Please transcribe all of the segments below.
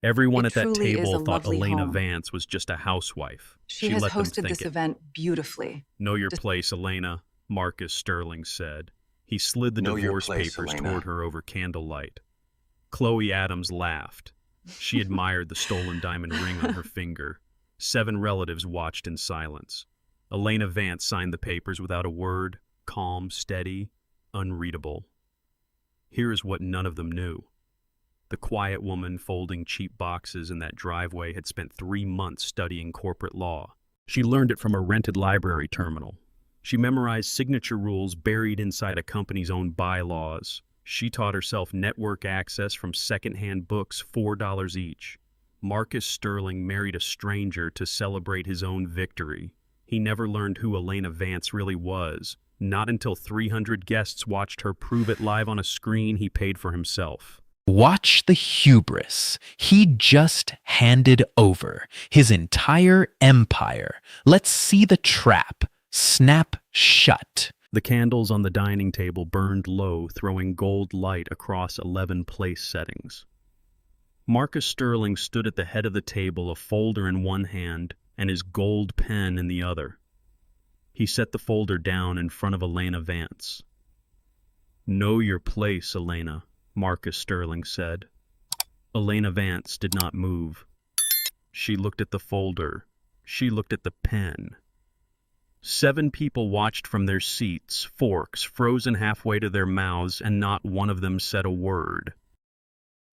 Everyone It at that truly is table a thought lovely Elena home. Vance was just a housewife. She She has let them hosted think this it. event beautifully. "Know your Just place, Elena," Marcus Sterling said. He slid the Know your divorce place, papers toward Elena. her over candlelight. Chloe Adams laughed. She admired the stolen diamond ring on her finger. 7 relatives watched in silence. Elena Vance signed the papers without a word, calm, steady, unreadable. Here is what none of them knew. The quiet woman folding cheap boxes in that driveway had spent 3 months studying corporate law. She learned it from a rented library terminal. She memorized signature rules buried inside a company's own bylaws. She taught herself network access from secondhand books, $4 each. Marcus Sterling married a stranger to celebrate his own victory. He never learned who Elena Vance really was. Not until 300 guests watched her prove it live on a screen he paid for himself. Watch the hubris. He just handed over his entire empire. Let's see the trap snap shut. The candles on the dining table burned low, throwing gold light across 11 place settings. Marcus Sterling stood at the head of the table, a folder in one hand and his gold pen in the other. He set the folder down in front of Elena Vance. "Know your place, Elena," Marcus Sterling said. Elena Vance did not move. She looked at the folder. She looked at the pen. 7 people watched from their seats, forks frozen halfway to their mouths, and not one of them said a word.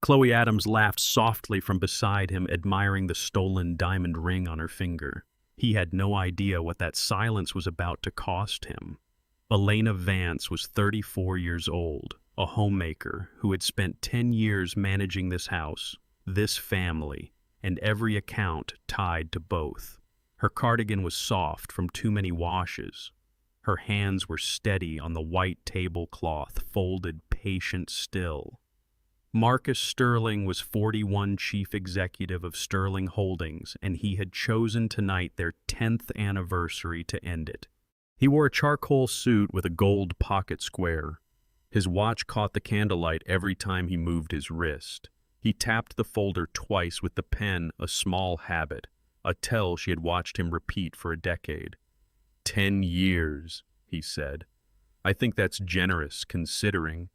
Chloe Adams laughed softly from beside him, admiring the stolen diamond ring on her finger. He had no idea what that silence was about to cost him. Elena Vance was 34 years old, a homemaker who had spent 10 years managing this house, this family, and every account tied to both. Her cardigan was soft from too many washes. Her hands were steady on the white tablecloth, folded patient still. Marcus Sterling was 41 chief executive of Sterling Holdings, and he had chosen tonight their 10th anniversary to end it. He wore a charcoal suit with a gold pocket square. His watch caught the candlelight every time he moved his wrist. He tapped the folder twice with the pen, a small habit, a tell she had watched him repeat for a decade. 10 years, he said. "I think that's generous, considering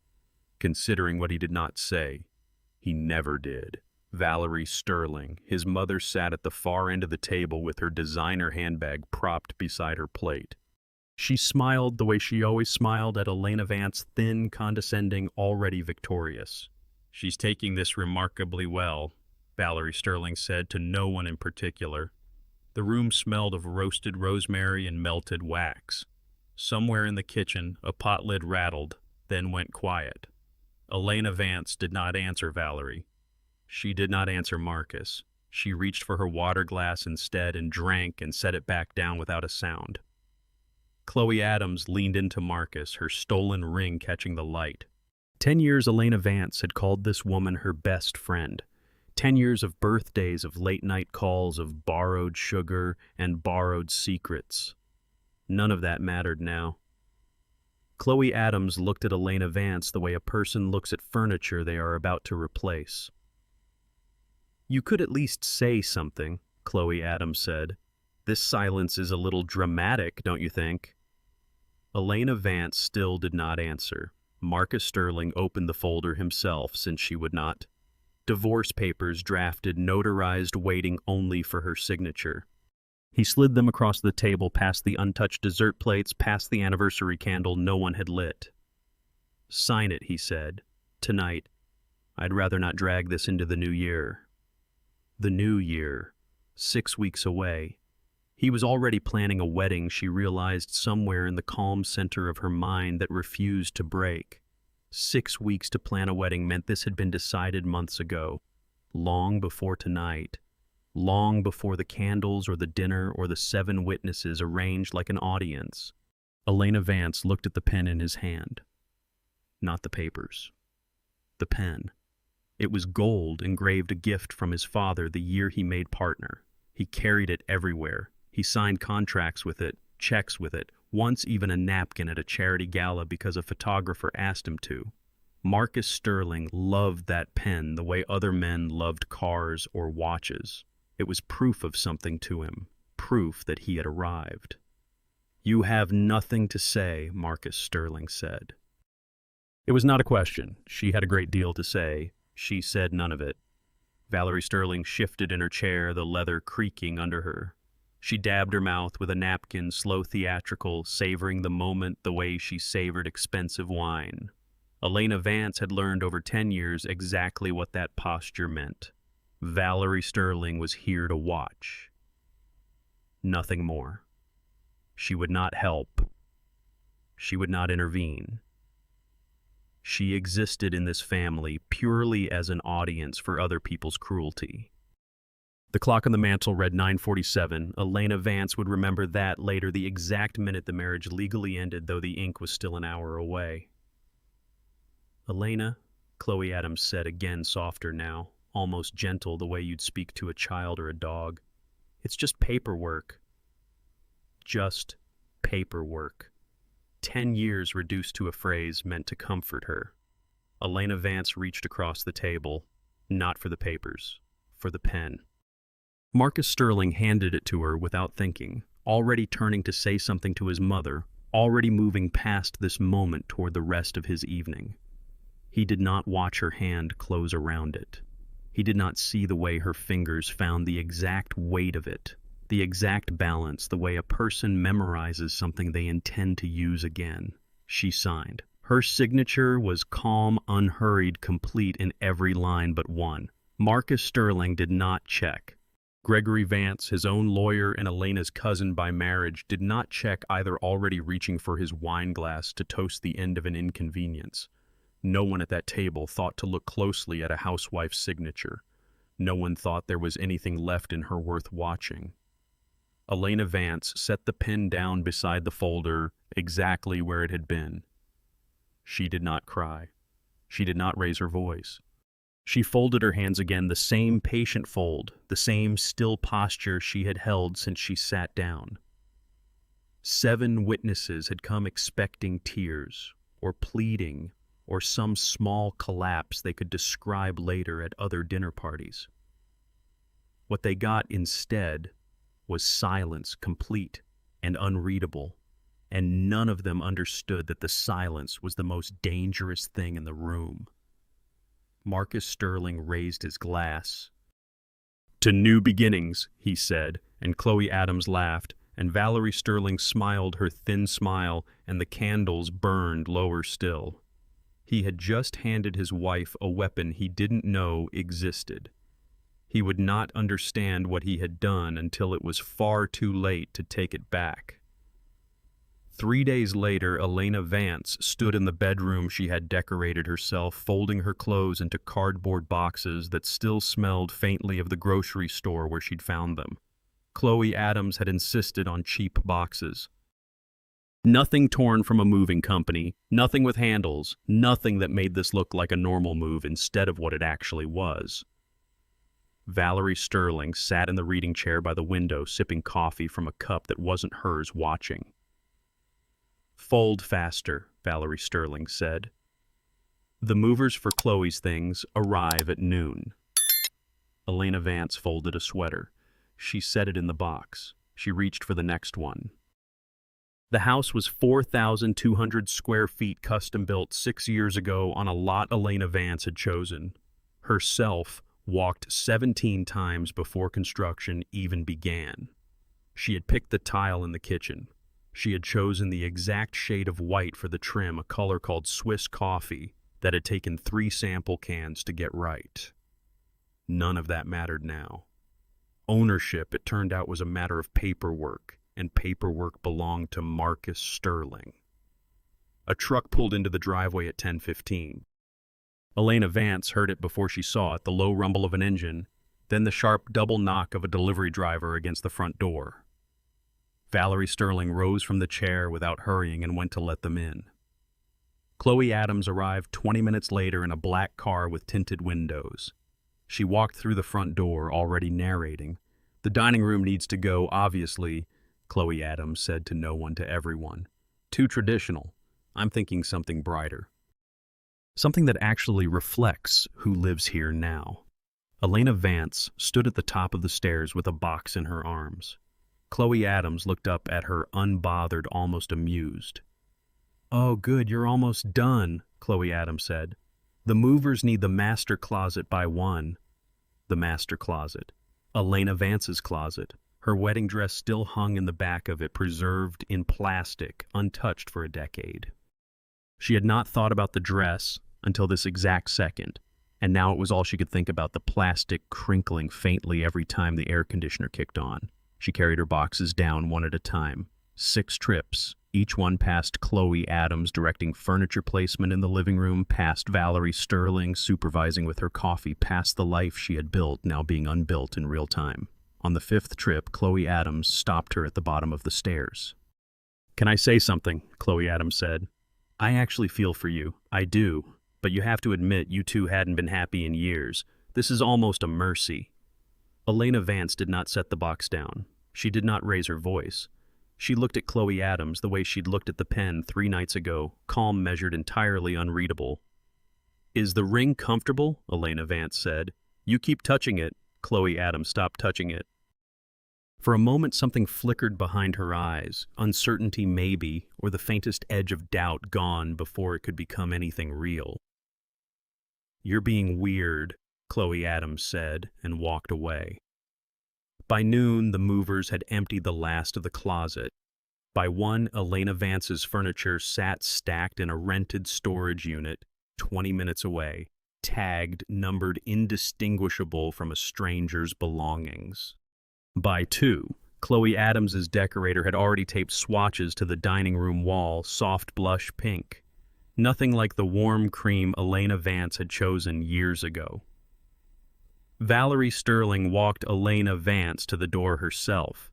what he did not say. He never did." Valerie Sterling, his mother, sat at the far end of the table with her designer handbag propped beside her plate. She smiled the way she always smiled at Elena Vance, thin, condescending, already victorious. "She's taking this remarkably well," Valerie Sterling said to no one in particular. The room smelled of roasted rosemary and melted wax. Somewhere in the kitchen, a pot lid rattled, then went quiet. Elena Vance did not answer Valerie. She did not answer Marcus. She reached for her water glass instead and drank and set it back down without a sound. Chloe Adams leaned into Marcus, her stolen ring catching the light. 10 years Elena Vance had called this woman her best friend. 10 years of birthdays, of late-night calls, of borrowed sugar and borrowed secrets. None of that mattered now. Chloe Adams looked at Elena Vance the way a person looks at furniture they are about to replace. "You could at least say something," Chloe Adams said. "This silence is a little dramatic, don't you think?" Elena Vance still did not answer. Marcus Sterling opened the folder himself, since she would not. Divorce papers drafted, notarized, waiting only for her signature. He slid them across the table, past the untouched dessert plates, past the anniversary candle no one had lit. "Sign it," he said. "Tonight. I'd rather not drag this into the new year." The new year. 6 weeks away. He was already planning a wedding, she realized, somewhere in the calm center of her mind that refused to break. 6 weeks to plan a wedding meant this had been decided months ago, long before tonight. Long before the candles or the dinner or the 7 witnesses arranged like an audience. Elena Vance looked at the pen in his hand. Not the papers. The pen. It was gold, engraved, a gift from his father the year he made partner. He carried it everywhere. He signed contracts with it, checks with it, once even a napkin at a charity gala because a photographer asked him to. Marcus Sterling loved that pen the way other men loved cars or watches. It was proof of something to him, proof that he had arrived. "You have nothing to say," Marcus Sterling said. It was not a question. She had a great deal to say. She said none of it. Valerie Sterling shifted in her chair, the leather creaking under her. She dabbed her mouth with a napkin, slow theatrical, savoring the moment the way she savored expensive wine. Elena Vance had learned over 10 years exactly what that posture meant. Valerie Sterling was here to watch. Nothing more. She would not help. She would not intervene. She existed in this family purely as an audience for other people's cruelty. The clock on the mantel read 9:47. Elena Vance would remember that later, the exact minute the marriage legally ended, though the ink was still an hour away. "Elena," Chloe Adams said, again softer now, almost gentle, the way you'd speak to a child or a dog. "It's just paperwork." Just paperwork. 10 years reduced to a phrase meant to comfort her. Elena Vance reached across the table, not for the papers, for the pen. Marcus Sterling handed it to her without thinking, already turning to say something to his mother, already moving past this moment toward the rest of his evening. He did not watch her hand close around it. He did not see the way her fingers found the exact weight of it, the exact balance, the way a person memorizes something they intend to use again. She signed. Her signature was calm, unhurried, complete in every line but one. Marcus Sterling did not check. Gregory Vance, his own lawyer and Elena's cousin by marriage, did not check either, already reaching for his wine glass to toast the end of an inconvenience. No one at that table thought to look closely at a housewife's signature. No one thought there was anything left in her worth watching. Elena Vance set the pen down beside the folder, exactly where it had been. She did not cry. She did not raise her voice. She folded her hands again, the same patient fold, the same still posture she had held since she sat down. 7 witnesses had come expecting tears, or pleading, or some small collapse they could describe later at other dinner parties. What they got instead was silence, complete and unreadable, and none of them understood that the silence was the most dangerous thing in the room. Marcus Sterling raised his glass. "To new beginnings," he said, and Chloe Adams laughed, and Valerie Sterling smiled her thin smile, and the candles burned lower still. He had just handed his wife a weapon he didn't know existed. He would not understand what he had done until it was far too late to take it back. 3 days later, Elena Vance stood in the bedroom she had decorated herself, folding her clothes into cardboard boxes that still smelled faintly of the grocery store where she'd found them. Chloe Adams had insisted on cheap boxes. Nothing torn from a moving company, nothing with handles, nothing that made this look like a normal move instead of what it actually was. Valerie Sterling sat in the reading chair by the window, sipping coffee from a cup that wasn't hers, watching. "Fold faster," Valerie Sterling said. "The movers for Chloe's things arrive at noon." Elena Vance folded a sweater. She set it in the box. She reached for the next one. The house was 4,200 square feet, custom-built 6 years ago on a lot Elena Vance had chosen. Herself walked 17 times before construction even began. She had picked the tile in the kitchen. She had chosen the exact shade of white for the trim, a color called Swiss coffee, that had taken 3 sample cans to get right. None of that mattered now. Ownership, it turned out, was a matter of paperwork, and paperwork belonged to Marcus Sterling. A truck pulled into the driveway at 10:15. Elena Vance heard it before she saw it, the low rumble of an engine, then the sharp double knock of a delivery driver against the front door. Valerie Sterling rose from the chair without hurrying and went to let them in. Chloe Adams arrived 20 minutes later in a black car with tinted windows. She walked through the front door, already narrating. "The dining room needs to go, obviously," Chloe Adams said to no one, to everyone. "Too traditional. I'm thinking something brighter." something that actually reflects who lives here now. Elena Vance stood at the top of the stairs with a box in her arms. Chloe Adams looked up at her unbothered, almost amused. "Oh, good, you're almost done," Chloe Adams said. "The movers need the master closet by 1. The master closet. Elena Vance's closet. Her wedding dress still hung in the back of it, preserved in plastic, untouched for a decade. She had not thought about the dress until this exact second, and now it was all she could think about, the plastic crinkling faintly every time the air conditioner kicked on. She carried her boxes down one at a time. 6 trips, each one past Chloe Adams directing furniture placement in the living room, past Valerie Sterling supervising with her coffee, past the life she had built now being unbuilt in real time. On the 5th trip, Chloe Adams stopped her at the bottom of the stairs. "Can I say something?" Chloe Adams said. "I actually feel for you. I do. But you have to admit you two hadn't been happy in years. This is almost a mercy." Elena Vance did not set the box down. She did not raise her voice. She looked at Chloe Adams the way she'd looked at the pen 3 nights ago, calm, measured, entirely unreadable. "Is the ring comfortable?" Elena Vance said. "You keep touching it." Chloe Adams stopped touching it. For a moment something flickered behind her eyes, uncertainty maybe, or the faintest edge of doubt gone before it could become anything real. "You're being weird," Chloe Adams said, and walked away. By noon, the movers had emptied the last of the closet. By 1, Elena Vance's furniture sat stacked in a rented storage unit 20 minutes away, tagged, numbered, indistinguishable from a stranger's belongings. By 2, Chloe Adams's decorator had already taped swatches to the dining room wall, soft blush pink. Nothing like the warm cream Elena Vance had chosen years ago. Valerie Sterling walked Elena Vance to the door herself.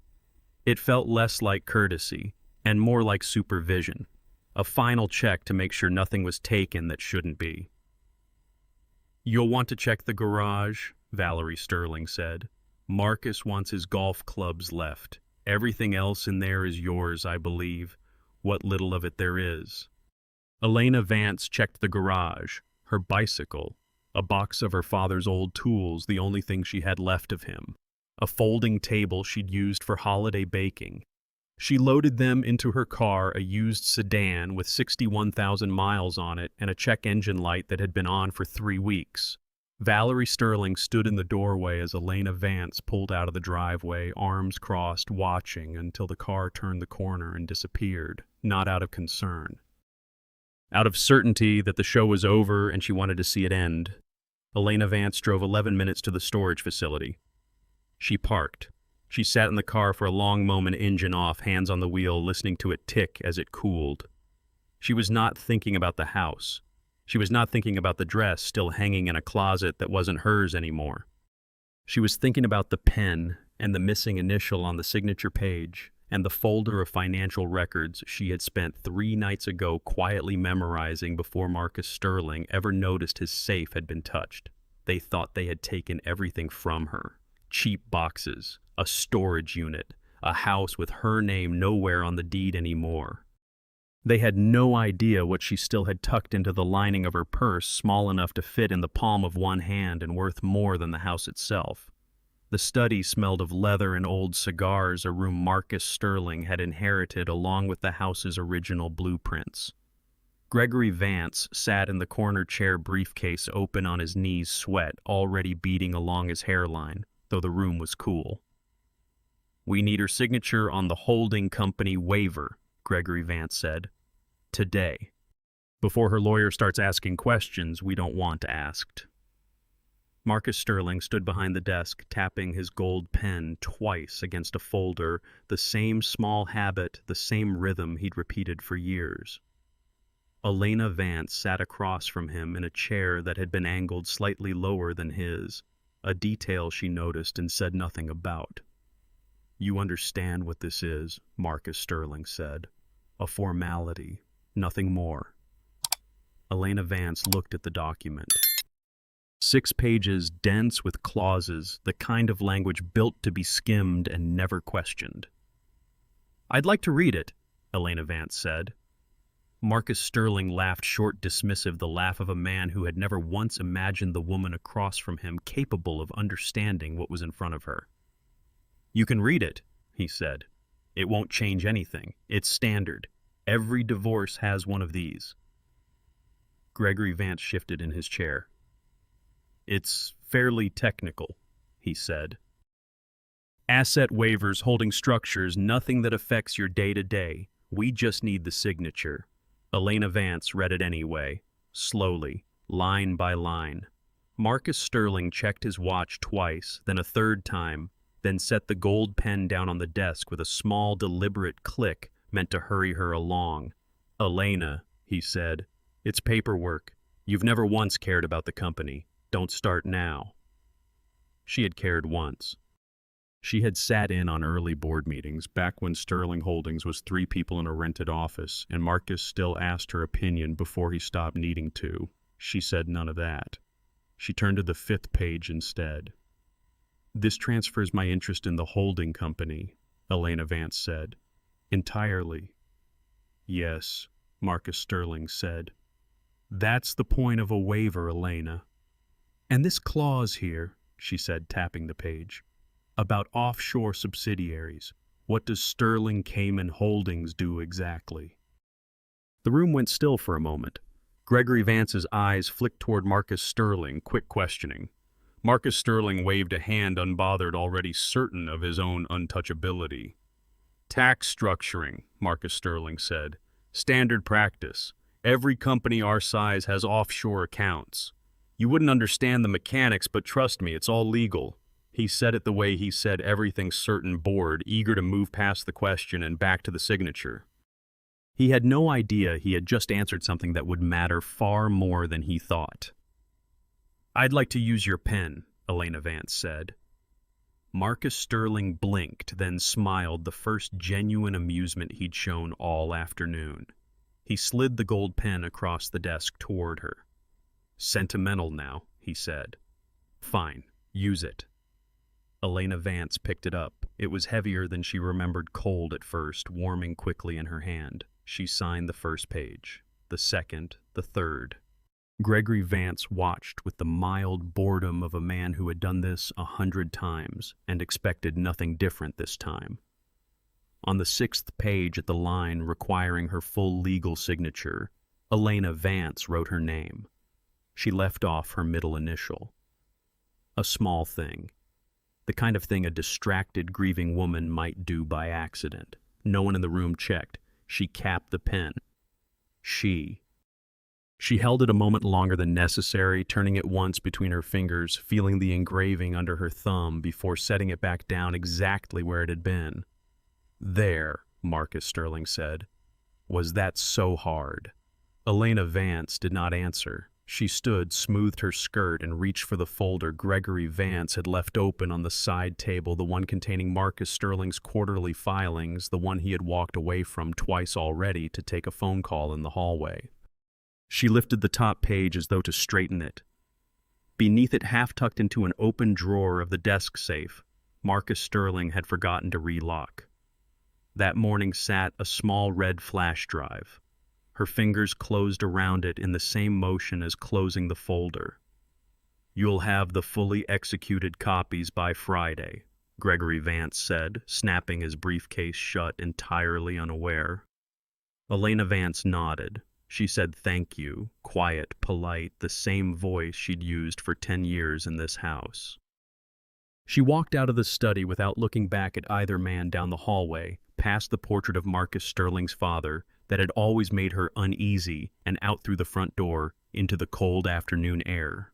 It felt less like courtesy and more like supervision, a final check to make sure nothing was taken that shouldn't be. "You'll want to check the garage," Valerie Sterling said. "Marcus wants his golf clubs left. Everything else in there is yours, I believe, what little of it there is." Elena Vance checked the garage, her bicycle, a box of her father's old tools, the only thing she had left of him, a folding table she'd used for holiday baking. She loaded them into her car, a used sedan with 61,000 miles on it and a check engine light that had been on for 3 weeks. Valerie Sterling stood in the doorway as Elena Vance pulled out of the driveway, arms crossed, watching until the car turned the corner and disappeared, not out of concern. Out of certainty that the show was over and she wanted to see it end, Elena Vance drove 11 minutes to the storage facility. She parked. She sat in the car for a long moment, engine off, hands on the wheel, listening to it tick as it cooled. She was not thinking about the house. She was not thinking about the dress still hanging in a closet that wasn't hers anymore. She was thinking about the pen and the missing initial on the signature page and the folder of financial records she had spent 3 nights ago quietly memorizing before Marcus Sterling ever noticed his safe had been touched. They thought they had taken everything from her. Cheap boxes, a storage unit, a house with her name nowhere on the deed anymore. They had no idea what she still had tucked into the lining of her purse, small enough to fit in the palm of one hand and worth more than the house itself. The study smelled of leather and old cigars, a room Marcus Sterling had inherited along with the house's original blueprints. Gregory Vance sat in the corner chair, briefcase open on his knees, sweat already beading along his hairline, though the room was cool. "We need her signature on the holding company waiver," Gregory Vance said. "Today. Before her lawyer starts asking questions we don't want asked." Marcus Sterling stood behind the desk, tapping his gold pen twice against a folder, the same small habit, the same rhythm he'd repeated for years. Elena Vance sat across from him in a chair that had been angled slightly lower than his, a detail she noticed and said nothing about. "You understand what this is," Marcus Sterling said. "A formality, nothing more." Elena Vance looked at the document. 6 pages dense with clauses, the kind of language built to be skimmed and never questioned. "I'd like to read it," Elena Vance said. Marcus Sterling laughed short, dismissive, the laugh of a man who had never once imagined the woman across from him capable of understanding what was in front of her. "You can read it," he said. "It won't change anything. It's standard. Every divorce has one of these." Gregory Vance shifted in his chair. "It's fairly technical," he said. "Asset waivers holding structures, nothing that affects your day-to-day. We just need the signature." Elena Vance read it anyway, slowly, line by line. Marcus Sterling checked his watch twice, then a third time, then set the gold pen down on the desk with a small, deliberate click meant to hurry her along. "Elena," he said, "it's paperwork. You've never once cared about the company. Don't start now." She had cared once. She had sat in on early board meetings back when Sterling Holdings was 3 people in a rented office, and Marcus still asked her opinion before he stopped needing to. She said none of that. She turned to the 5th page instead. "This transfers my interest in the holding company," Elena Vance said. "Entirely." "Yes," Marcus Sterling said. "That's the point of a waiver, Elena." "And this clause here," she said, tapping the page, "about offshore subsidiaries. What does Sterling Cayman Holdings do exactly?" The room went still for a moment. Gregory Vance's eyes flicked toward Marcus Sterling, quick questioning. Marcus Sterling waved a hand, unbothered, already certain of his own untouchability. "Tax structuring," Marcus Sterling said. "Standard practice. Every company our size has offshore accounts. You wouldn't understand the mechanics, but trust me, it's all legal." He said it the way he said everything, certain, bored, eager to move past the question and back to the signature. He had no idea he had just answered something that would matter far more than he thought. "I'd like to use your pen," Elena Vance said. Marcus Sterling blinked, then smiled, the first genuine amusement he'd shown all afternoon. He slid the gold pen across the desk toward her. "Sentimental now," he said. "Fine, use it." Elena Vance picked it up. It was heavier than she remembered, cold at first, warming quickly in her hand. She signed the first page, the second, the third. Gregory Vance watched with the mild boredom of a man who had done this 100 times and expected nothing different this time. On the 6th page, at the line requiring her full legal signature, Elena Vance wrote her name. She left off her middle initial. A small thing. The kind of thing a distracted, grieving woman might do by accident. No one in the room checked. She capped the pen. She held it a moment longer than necessary, turning it once between her fingers, feeling the engraving under her thumb before setting it back down exactly where it had been. "There," Marcus Sterling said. "Was that so hard?" Elena Vance did not answer. She stood, smoothed her skirt, and reached for the folder Gregory Vance had left open on the side table, the one containing Marcus Sterling's quarterly filings, the one he had walked away from twice already to take a phone call in the hallway. She lifted the top page as though to straighten it. Beneath it, half tucked into an open drawer of the desk safe, Marcus Sterling had forgotten to relock. That morning sat a small red flash drive. Her fingers closed around it in the same motion as closing the folder. "You'll have the fully executed copies by Friday," Gregory Vance said, snapping his briefcase shut, entirely unaware. Elena Vance nodded. She said thank you, quiet, polite, the same voice she'd used for 10 years in this house. She walked out of the study without looking back at either man down the hallway, past the portrait of Marcus Sterling's father that had always made her uneasy, and out through the front door into the cold afternoon air.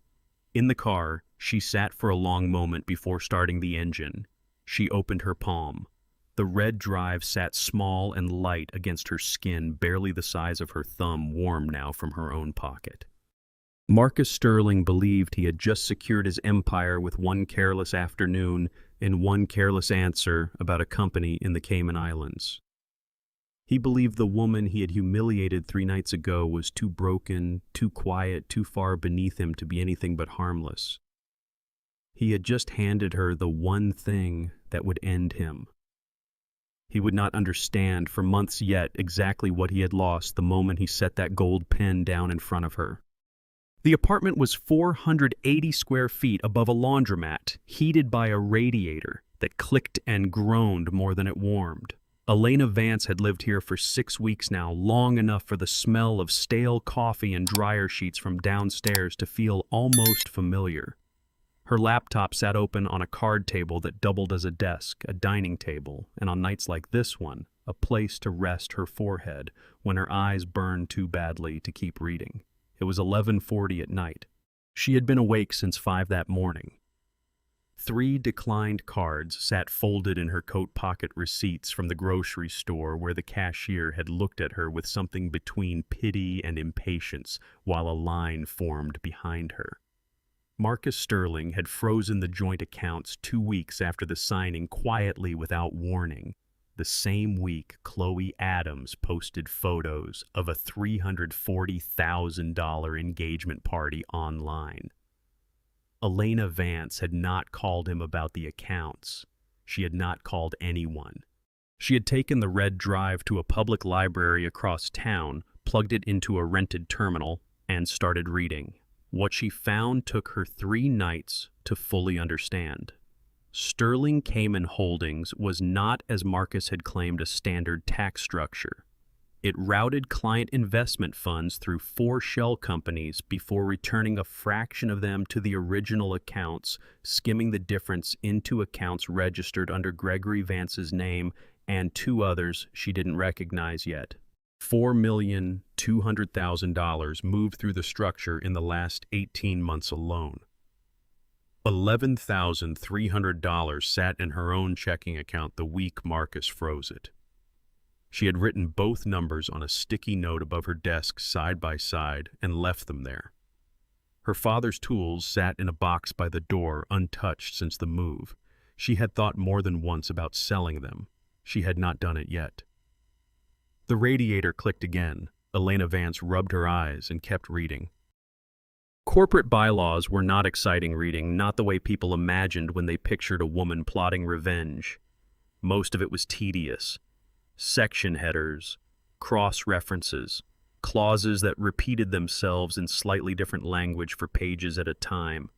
In the car, she sat for a long moment before starting the engine. She opened her palm. The red drive sat small and light against her skin, barely the size of her thumb, warm now from her own pocket. Marcus Sterling believed he had just secured his empire with one careless afternoon and one careless answer about a company in the Cayman Islands. He believed the woman he had humiliated 3 nights ago was too broken, too quiet, too far beneath him to be anything but harmless. He had just handed her the one thing that would end him. He would not understand for months yet exactly what he had lost the moment he set that gold pen down in front of her. The apartment was 480 square feet above a laundromat, heated by a radiator that clicked and groaned more than it warmed. Elena Vance had lived here for 6 weeks now, long enough for the smell of stale coffee and dryer sheets from downstairs to feel almost familiar. Her laptop sat open on a card table that doubled as a desk, a dining table, and on nights like this one, a place to rest her forehead when her eyes burned too badly to keep reading. It was 11:40 at night. She had been awake since 5 that morning. 3 declined cards sat folded in her coat pocket, receipts from the grocery store where the cashier had looked at her with something between pity and impatience while a line formed behind her. Marcus Sterling had frozen the joint accounts 2 weeks after the signing, quietly without warning. The same week, Chloe Adams posted photos of a $340,000 engagement party online. Elena Vance had not called him about the accounts. She had not called anyone. She had taken the red drive to a public library across town, plugged it into a rented terminal, and started reading. What she found took her 3 nights to fully understand. Sterling Cayman Holdings was not, as Marcus had claimed, a standard tax structure. It routed client investment funds through 4 shell companies before returning a fraction of them to the original accounts, skimming the difference into accounts registered under Gregory Vance's name and 2 others she didn't recognize yet. $4,200,000 moved through the structure in the last 18 months alone. $11,300 sat in her own checking account the week Marcus froze it. She had written both numbers on a sticky note above her desk side by side and left them there. Her father's tools sat in a box by the door, untouched since the move. She had thought more than once about selling them. She had not done it yet. The radiator clicked again. Elena Vance rubbed her eyes and kept reading. Corporate bylaws were not exciting reading, not the way people imagined when they pictured a woman plotting revenge. Most of it was tedious. Section headers, cross-references, clauses that repeated themselves in slightly different language for pages at a time.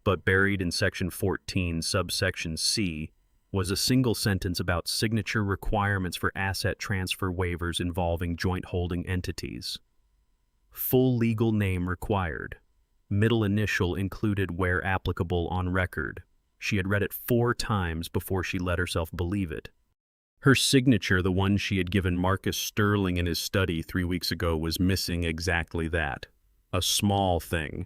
But buried in Section 14, subsection C, was a single sentence about signature requirements for asset transfer waivers involving joint holding entities. Full legal name required. Middle initial included where applicable on record. She had read it 4 times before she let herself believe it. Her signature, the one she had given Marcus Sterling in his study 3 weeks ago, was missing exactly that. A small thing.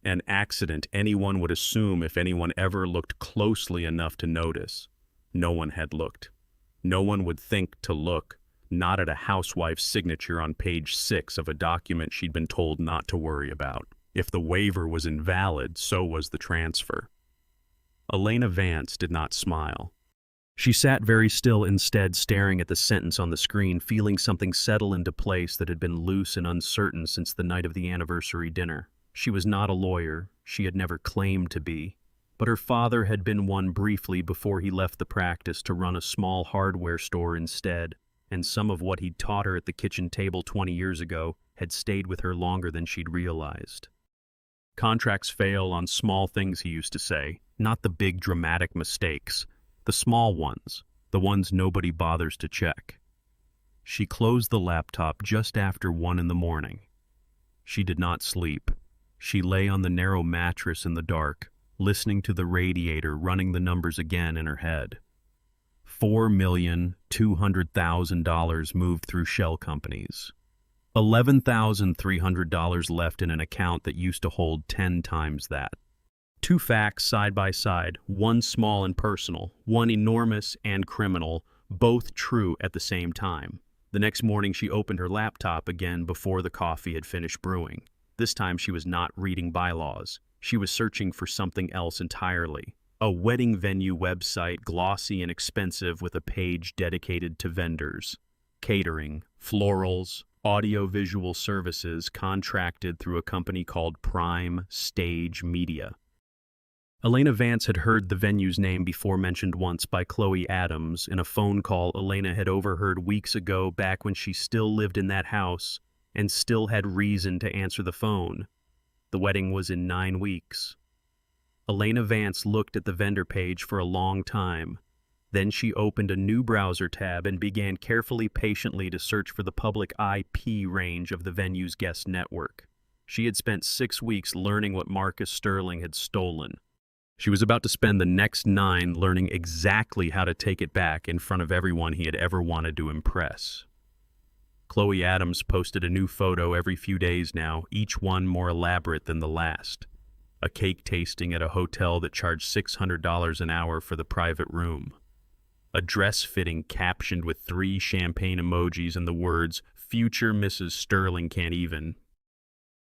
An accident anyone would assume if anyone ever looked closely enough to notice. No one had looked. No one would think to look, not at a housewife's signature on page 6 of a document she'd been told not to worry about. If the waiver was invalid, so was the transfer. Elena Vance did not smile. She sat very still, instead staring at the sentence on the screen, feeling something settle into place that had been loose and uncertain since the night of the anniversary dinner. She was not a lawyer. She had never claimed to be. But her father had been one briefly before he left the practice to run a small hardware store instead, and some of what he'd taught her at the kitchen table 20 years ago had stayed with her longer than she'd realized. Contracts fail on small things, he used to say, not the big dramatic mistakes. The small ones, the ones nobody bothers to check. She closed the laptop just after 1 in the morning. She did not sleep. She lay on the narrow mattress in the dark, listening to the radiator running the numbers again in her head. $4,200,000 moved through shell companies. $11,300 left in an account that used to hold 10 times that. 2 facts side by side, one small and personal, one enormous and criminal, both true at the same time. The next morning she opened her laptop again before the coffee had finished brewing. This time she was not reading bylaws. She was searching for something else entirely. A wedding venue website, glossy and expensive, with a page dedicated to vendors. Catering, florals, audio-visual services contracted through a company called Prime Stage Media. Elena Vance had heard the venue's name before mentioned once by Chloe Adams in a phone call Elena had overheard weeks ago back when she still lived in that house and still had reason to answer the phone. The wedding was in 9 weeks. Elena Vance looked at the vendor page for a long time. Then she opened a new browser tab and began carefully, patiently to search for the public IP range of the venue's guest network. She had spent 6 weeks learning what Marcus Sterling had stolen. She was about to spend the next 9 learning exactly how to take it back in front of everyone he had ever wanted to impress. Chloe Adams posted a new photo every few days now, each one more elaborate than the last. A cake tasting at a hotel that charged $600 an hour for the private room. A dress fitting captioned with 3 champagne emojis and the words, "Future Mrs. Sterling can't even."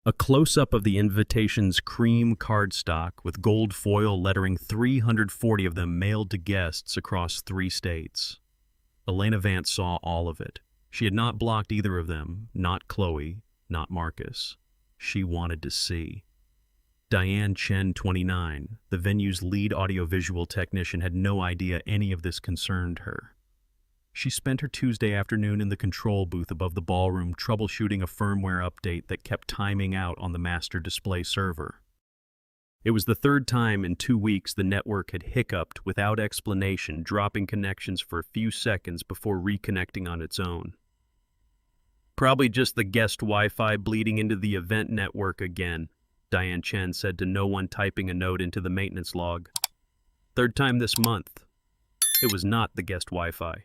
A close-up of the invitation's cream cardstock with gold foil lettering 340 of them mailed to guests across 3 states. Elena Vance saw all of it. She had not blocked either of them, not Chloe, not Marcus. She wanted to see. Diane Chen, 29, the venue's lead audiovisual technician, had no idea any of this concerned her. She spent her Tuesday afternoon in the control booth above the ballroom troubleshooting a firmware update that kept timing out on the master display server. It was the 3rd time in 2 weeks the network had hiccuped without explanation, dropping connections for a few seconds before reconnecting on its own. "Probably just the guest Wi-Fi bleeding into the event network again," Diane Chen said to no one typing a note into the maintenance log. "3rd time this month." It was not the guest Wi-Fi.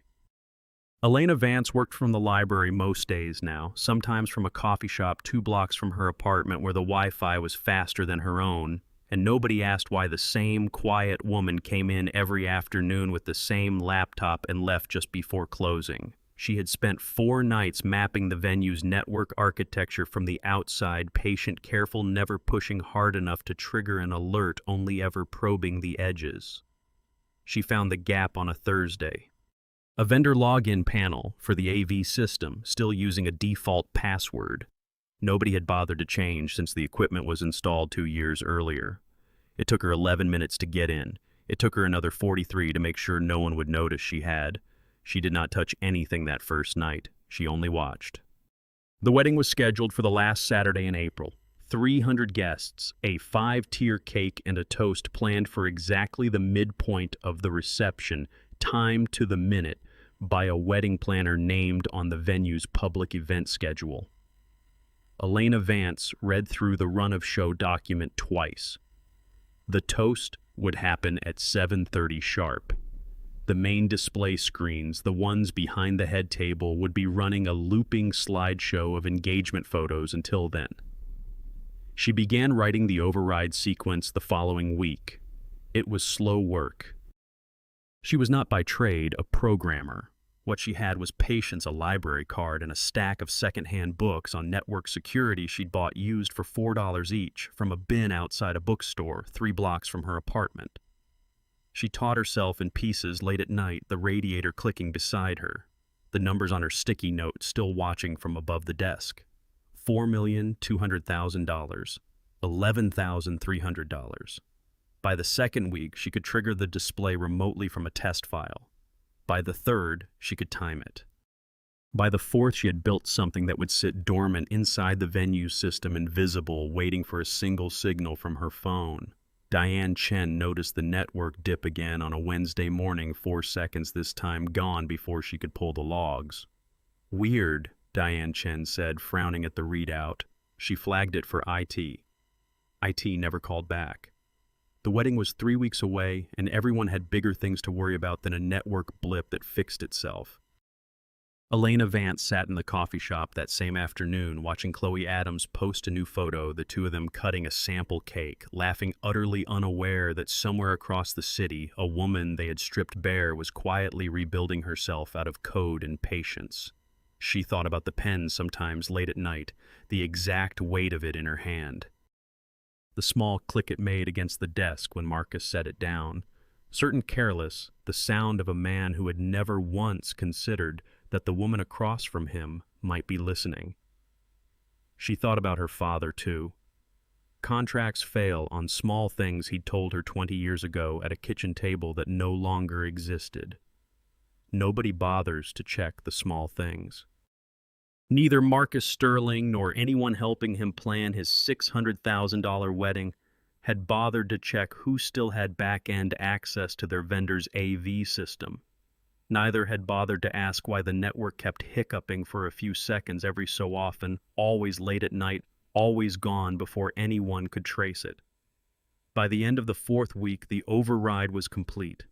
Elena Vance worked from the library most days now, sometimes from a coffee shop 2 blocks from her apartment where the Wi-Fi was faster than her own, and nobody asked why the same quiet woman came in every afternoon with the same laptop and left just before closing. She had spent 4 nights mapping the venue's network architecture from the outside, patient, careful, never pushing hard enough to trigger an alert, only ever probing the edges. She found the gap on a Thursday. A vendor login panel for the AV system, still using a default password. Nobody had bothered to change since the equipment was installed 2 years earlier. It took her 11 minutes to get in. It took her another 43 to make sure no one would notice she had. She did not touch anything that first night. She only watched. The wedding was scheduled for the last Saturday in April. 300 guests, a 5-tier cake and a toast planned for exactly the midpoint of the reception, timed to the minute by a wedding planner named on the venue's public event schedule. Elena Vance read through the run-of-show document twice. The toast would happen at 7:30 sharp. The main display screens, the ones behind the head table, would be running a looping slideshow of engagement photos until then. She began writing the override sequence the following week. It was slow work. She was not by trade a programmer. What she had was patience, a library card, and a stack of secondhand books on network security she'd bought used for $4 each from a bin outside a bookstore 3 blocks from her apartment. She taught herself in pieces late at night, the radiator clicking beside her, the numbers on her sticky note still watching from above the desk. $4,200,000, $11,300. By the 2nd week, she could trigger the display remotely from a test file. By the 3rd, she could time it. By the 4th, she had built something that would sit dormant inside the venue system, invisible, waiting for a single signal from her phone. Diane Chen noticed the network dip again on a Wednesday morning, 4 seconds this time gone before she could pull the logs. "Weird," Diane Chen said, frowning at the readout. She flagged it for IT. IT never called back. The wedding was 3 weeks away, and everyone had bigger things to worry about than a network blip that fixed itself. Elena Vance sat in the coffee shop that same afternoon, watching Chloe Adams post a new photo, the 2 of them cutting a sample cake, laughing, utterly unaware that somewhere across the city, a woman they had stripped bare was quietly rebuilding herself out of code and patience. She thought about the pen sometimes late at night, the exact weight of it in her hand. The small click it made against the desk when Marcus set it down. Certain careless, the sound of a man who had never once considered that the woman across from him might be listening. She thought about her father, too. Contracts fail on small things he'd told her 20 years ago at a kitchen table that no longer existed. Nobody bothers to check the small things. Neither Marcus Sterling nor anyone helping him plan his $600,000 wedding had bothered to check who still had back-end access to their vendor's AV system. Neither had bothered to ask why the network kept hiccuping for a few seconds every so often, always late at night, always gone before anyone could trace it. By the end of the 4th week, the override was complete.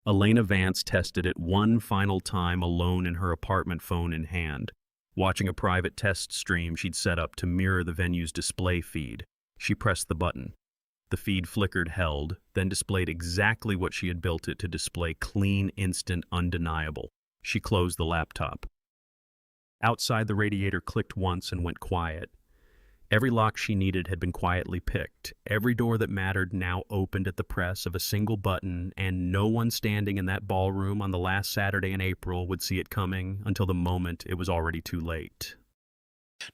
Elena Vance tested it one final time alone in her apartment, phone in hand, watching a private test stream she'd set up to mirror the venue's display feed. She pressed the button. The feed flickered, held, then displayed exactly what she had built it to display: clean, instant, undeniable. She closed the laptop. Outside, the radiator clicked once and went quiet. Every lock she needed had been quietly picked. Every door that mattered now opened at the press of a single button, and no one standing in that ballroom on the last Saturday in April would see it coming until the moment it was already too late.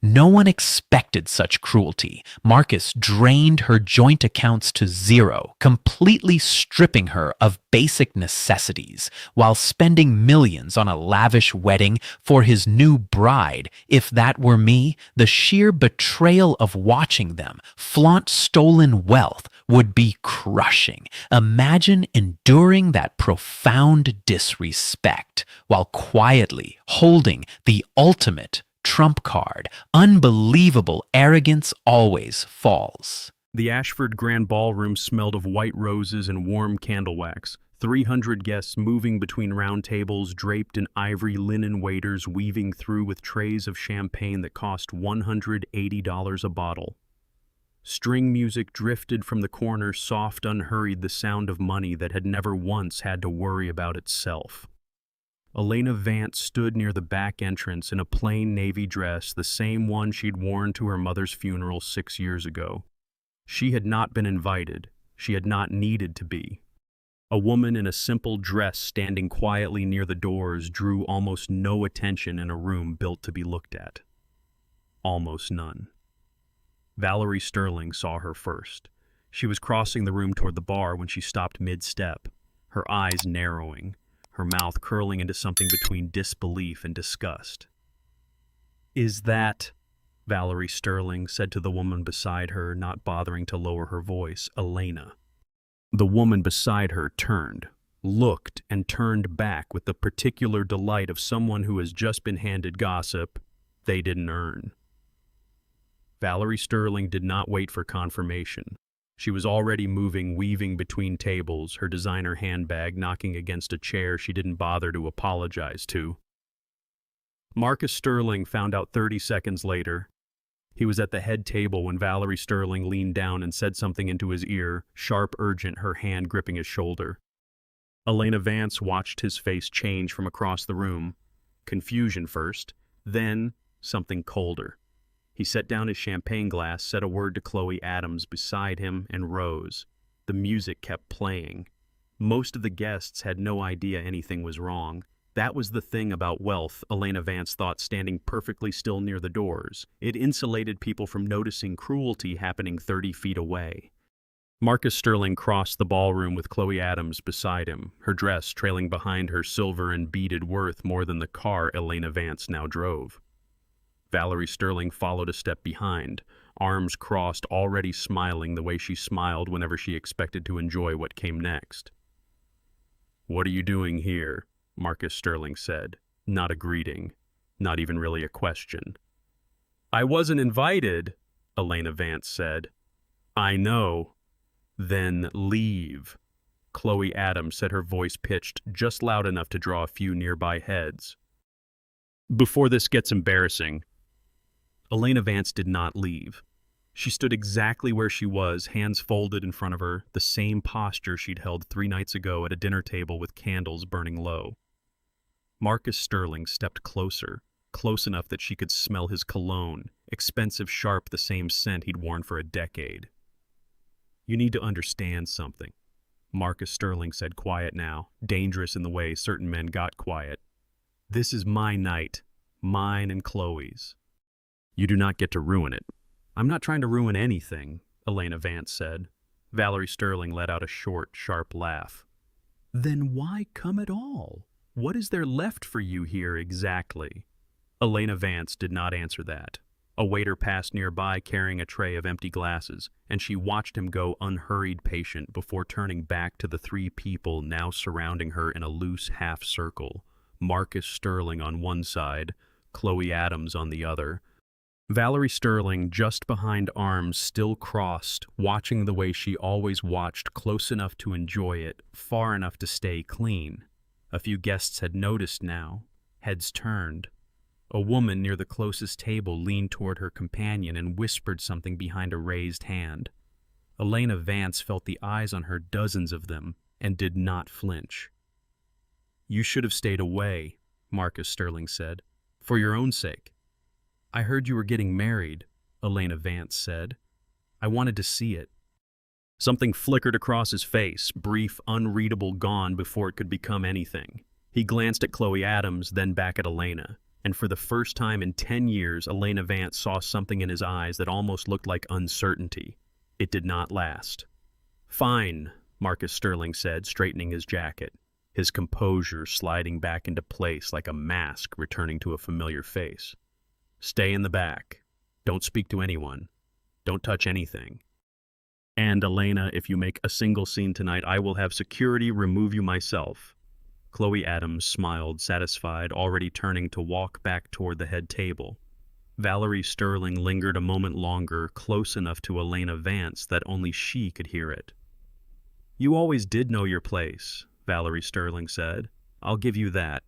No one expected such cruelty. Marcus drained her joint accounts to zero, completely stripping her of basic necessities, while spending millions on a lavish wedding for his new bride. If that were me, the sheer betrayal of watching them flaunt stolen wealth would be crushing. Imagine enduring that profound disrespect while quietly holding the ultimate trump card. Unbelievable arrogance always falls. The Ashford Grand Ballroom smelled of white roses and warm candle wax. 300 guests moving between round tables draped in ivory linen, waiters weaving through with trays of champagne that cost $180 a bottle. String music drifted from the corners, soft, unhurried, the sound of money that had never once had to worry about itself. Elena Vance stood near the back entrance in a plain navy dress, the same one she'd worn to her mother's funeral 6 years ago. She had not been invited. She had not needed to be. A woman in a simple dress standing quietly near the doors drew almost no attention in a room built to be looked at. Almost none. Valerie Sterling saw her first. She was crossing the room toward the bar when she stopped mid-step, her eyes narrowing, her mouth curling into something between disbelief and disgust. "Is that," Valerie Sterling said to the woman beside her, not bothering to lower her voice, "Elena?" The woman beside her turned, looked, and turned back with the particular delight of someone who has just been handed gossip they didn't earn. Valerie Sterling did not wait for confirmation. She was already moving, weaving between tables, her designer handbag knocking against a chair she didn't bother to apologize to. Marcus Sterling found out 30 seconds later. He was at the head table when Valerie Sterling leaned down and said something into his ear, sharp, urgent, her hand gripping his shoulder. Elena Vance watched his face change from across the room. Confusion first, then something colder. He set down his champagne glass, said a word to Chloe Adams beside him, and rose. The music kept playing. Most of the guests had no idea anything was wrong. That was the thing about wealth, Elena Vance thought, standing perfectly still near the doors. It insulated people from noticing cruelty happening 30 feet away. Marcus Sterling crossed the ballroom with Chloe Adams beside him, her dress trailing behind her, silver and beaded, worth more than the car Elena Vance now drove. Valerie Sterling followed a step behind, arms crossed, already smiling the way she smiled whenever she expected to enjoy what came next. "What are you doing here?" Marcus Sterling said. Not a greeting, not even really a question. "I wasn't invited," Elena Vance said. "I know." "Then leave," Chloe Adams said, her voice pitched just loud enough to draw a few nearby heads. "Before this gets embarrassing." Elena Vance did not leave. She stood exactly where she was, hands folded in front of her, the same posture she'd held 3 nights ago at a dinner table with candles burning low. Marcus Sterling stepped closer, close enough that she could smell his cologne, expensive, sharp, the same scent he'd worn for a decade. "You need to understand something," Marcus Sterling said, quiet now, dangerous in the way certain men got quiet. "This is my night, mine and Chloe's. You do not get to ruin it. I'm not trying to ruin anything. Elena Vance said. Valerie Sterling let out a short, sharp laugh. Then why come at all? What is there left for you here exactly? Elena Vance did not answer that. A waiter passed nearby carrying a tray of empty glasses, and she watched him go unhurried patient before turning back to the three people now surrounding her in a loose half-circle. Marcus Sterling on one side, Chloe Adams on the other. Valerie Sterling, just behind arms still crossed, watching the way she always watched, close enough to enjoy it, far enough to stay clean. A few guests had noticed now, heads turned. A woman near the closest table leaned toward her companion and whispered something behind a raised hand. Elena Vance felt the eyes on her, dozens of them, and did not flinch. You should have stayed away, Marcus Sterling said, for your own sake. I heard you were getting married, Elena Vance said. I wanted to see it. Something flickered across his face, brief, unreadable, gone before it could become anything. He glanced at Chloe Adams, then back at Elena, and for the first time in 10 years, Elena Vance saw something in his eyes that almost looked like uncertainty. It did not last. Fine, Marcus Sterling said, straightening his jacket, his composure sliding back into place like a mask returning to a familiar face. Stay in the back. Don't speak to anyone. Don't touch anything. And, Elena, if you make a single scene tonight, I will have security remove you myself. Chloe Adams smiled, satisfied, already turning to walk back toward the head table. Valerie Sterling lingered a moment longer, close enough to Elena Vance that only she could hear it. You always did know your place, Valerie Sterling said. I'll give you that.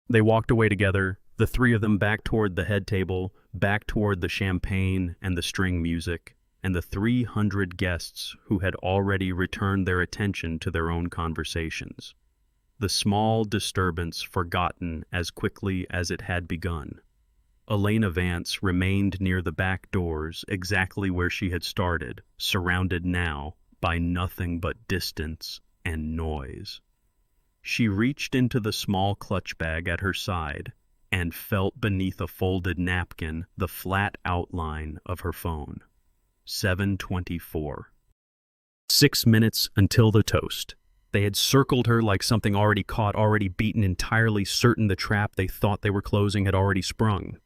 They walked away together, the three of them back toward the head table, back toward the champagne and the string music, and the 300 guests who had already returned their attention to their own conversations. The small disturbance forgotten as quickly as it had begun. Elena Vance remained near the back doors, exactly where she had started, surrounded now by nothing but distance and noise. She reached into the small clutch bag at her side and felt beneath a folded napkin the flat outline of her phone. 7:24. 6 minutes until the toast. They had circled her like something already caught, already beaten, entirely certain the trap they thought they were closing had already sprung.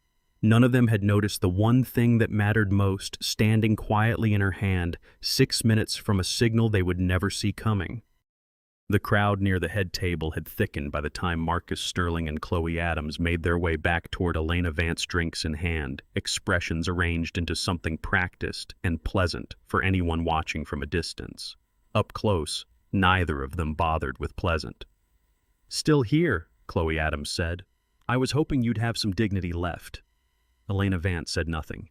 None of them had noticed the one thing that mattered most, standing quietly in her hand, 6 minutes from a signal they would never see coming. The crowd near the head table had thickened by the time Marcus Sterling and Chloe Adams made their way back toward Elena Vance, drinks in hand, expressions arranged into something practiced and pleasant for anyone watching from a distance. Up close, neither of them bothered with pleasant. Still here, Chloe Adams said. I was hoping you'd have some dignity left. Elena Vance said nothing.